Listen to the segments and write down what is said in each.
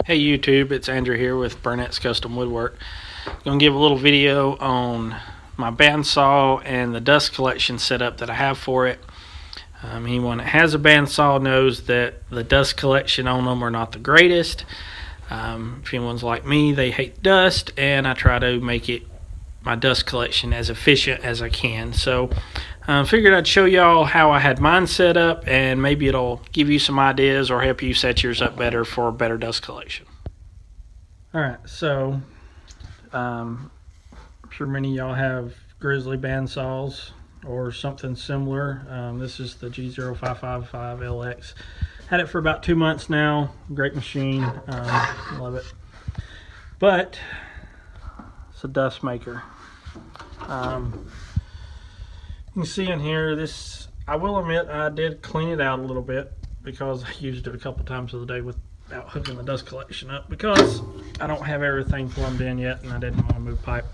Hey YouTube, it's Andrew here with Burnett's Custom Woodwork. Going to give a little video on my bandsaw and the dust collection setup that I have for it. Anyone that has a bandsaw knows that the dust collection on them are not the greatest. If anyone's like me, they hate dust, and I try to make my dust collection as efficient as I can. So figured I'd show y'all how I had mine set up, and maybe it'll give you some ideas or help you set yours up better for better dust collection. Alright, so I'm sure many of y'all have Grizzly bandsaws or something similar. This is the G0555LX. Had it for about 2 months now. Great machine. Love it. But it's a dust maker. You can see in here, this, I will admit, I did clean it out a little bit because I used it a couple times of the day without hooking the dust collection up, because I don't have everything plumbed in yet and I didn't want to move pipe.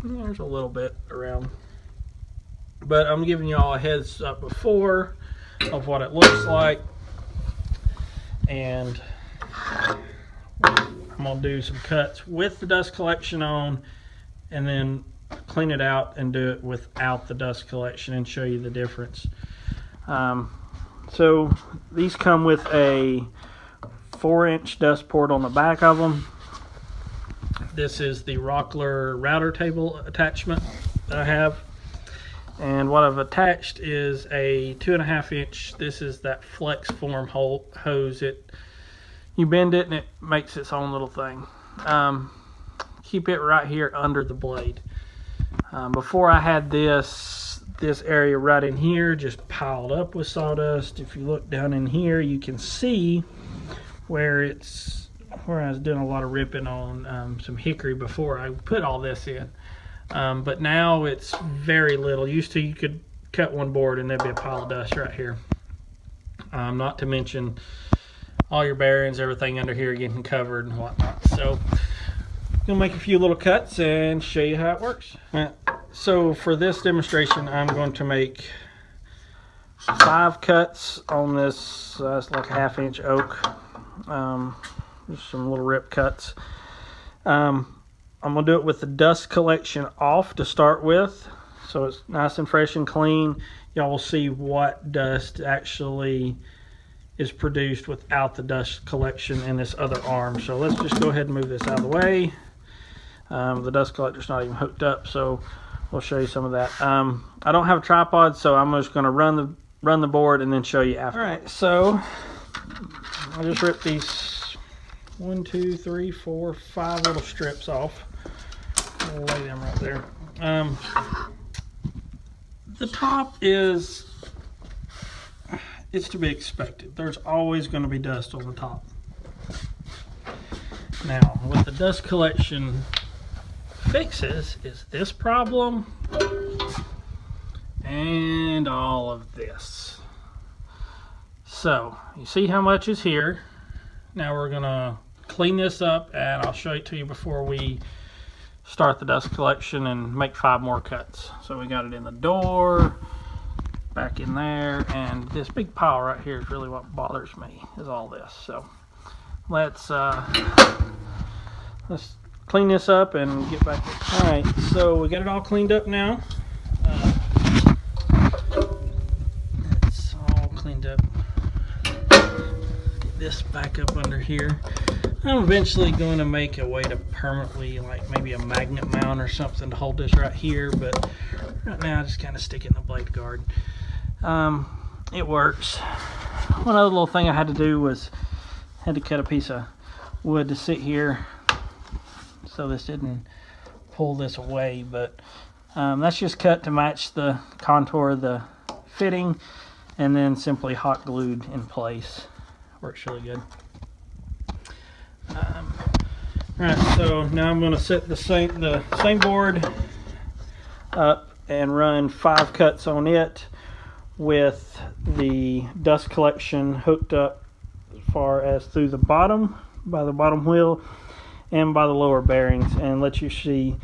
There's a little bit around, but I'm giving y'all a heads up before of what it looks like, and I'm gonna do some cuts with the dust collection on and then clean it out and do it without the dust collection and show you the difference. So these come with a 4-inch dust port on the back of them. This is the Rockler router table attachment that I have, and what I've attached is a 2.5-inch. This is that flex form hose. You bend it and it makes its own little thing. Keep it right here under the blade. Before I had this area right in here just piled up with sawdust. If you look down in here, you can see where I was doing a lot of ripping on some hickory before I put all this in. But now it's very little. Used to, you could cut one board and there'd be a pile of dust right here. Not to mention all your bearings, everything under here getting covered and whatnot. So I'm gonna make a few little cuts and show you how it works. So for this demonstration, I'm going to make 5 cuts on this. It's like a 1/2-inch oak. Just some little rip cuts. I'm gonna do it with the dust collection off to start with, so it's nice and fresh and clean. Y'all will see what dust actually is produced without the dust collection in this other arm. So let's just go ahead and move this out of the way. The dust collector's not even hooked up, so we'll show you some of that. I don't have a tripod, so I'm just going to run the board and then show you after. All right, so I just ripped these 1, 2, 3, 4, 5 little strips off. I'll lay them right there. The top is, it's to be expected. There's always going to be dust on the top. Now, what the dust collection fixes is this problem and all of this. So you see how much is here. Now we're gonna clean this up, and I'll show it to you before we start the dust collection and make 5 more cuts. So we got it in the door, back in there, and this big pile right here is really what bothers me, is all this. So let's clean this up and get back. All right, so we got it all cleaned up now. It's all cleaned up. Get this back up under here. I'm eventually going to make a way to permanently, like maybe a magnet mount or something to hold this right here, but right now I just kind of stick it in the blade guard. It works. One other little thing I had to do was had to cut a piece of wood to sit here so this didn't pull this away, but that's just cut to match the contour of the fitting, and then simply hot glued in place. Works really good. Alright, so now I'm going to set the same board up and run 5 cuts on it with the dust collection hooked up as far as through the bottom, by the bottom wheel, and by the lower bearings, and let you see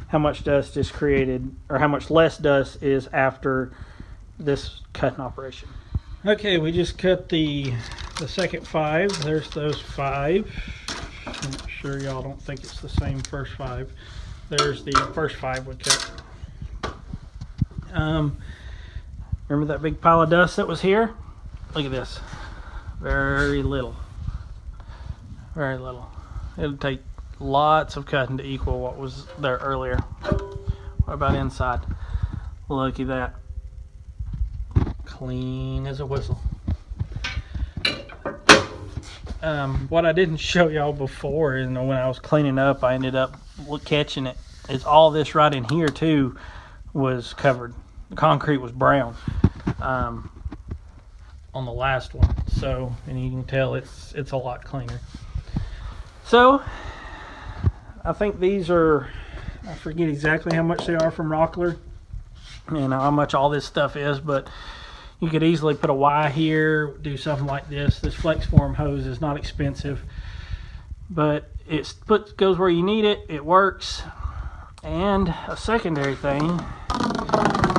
how much dust is created, or how much less dust is after this cutting operation. Okay, we just cut the second 5. There's those 5. Make sure y'all don't think it's the same first 5. There's the first 5 we cut. Remember that big pile of dust that was here? Look at this. Very little. Very little. It'll take lots of cutting to equal what was there earlier. What about inside? Look at that. Clean as a whistle. What I didn't show y'all before, and when I was cleaning up, I ended up catching it, is all this right in here too was covered. The concrete was brown on the last one. So, and you can tell it's a lot cleaner. So, I think these are, I forget exactly how much they are from Rockler and how much all this stuff is, but you could easily put a Y here, do something like this. This flex form hose is not expensive, but it goes where you need it. It works. And a secondary thing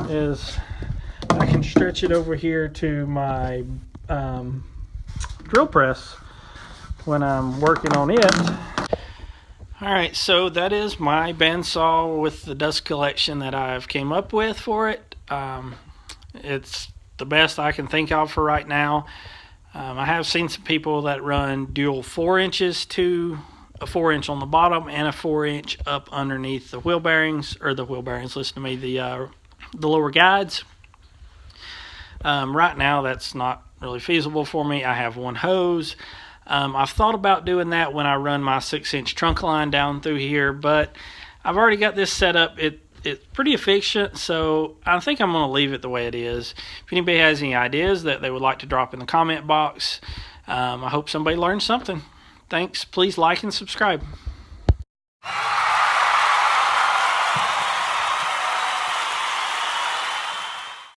is I can stretch it over here to my drill press when I'm working on it. Alright, so that is my bandsaw with the dust collection that I've came up with for it. It's the best I can think of for right now. I have seen some people that run dual 4 inches to a 4-inch on the bottom and a 4-inch up underneath the wheel bearings, or the wheel bearings, listen to me, the lower guides. Right now that's not really feasible for me. I have one hose. I've thought about doing that when I run my 6-inch trunk line down through here, but I've already got this set up. It's pretty efficient, so I think I'm going to leave it the way it is. If anybody has any ideas that they would like to drop in the comment box, I hope somebody learned something. Thanks. Please like and subscribe.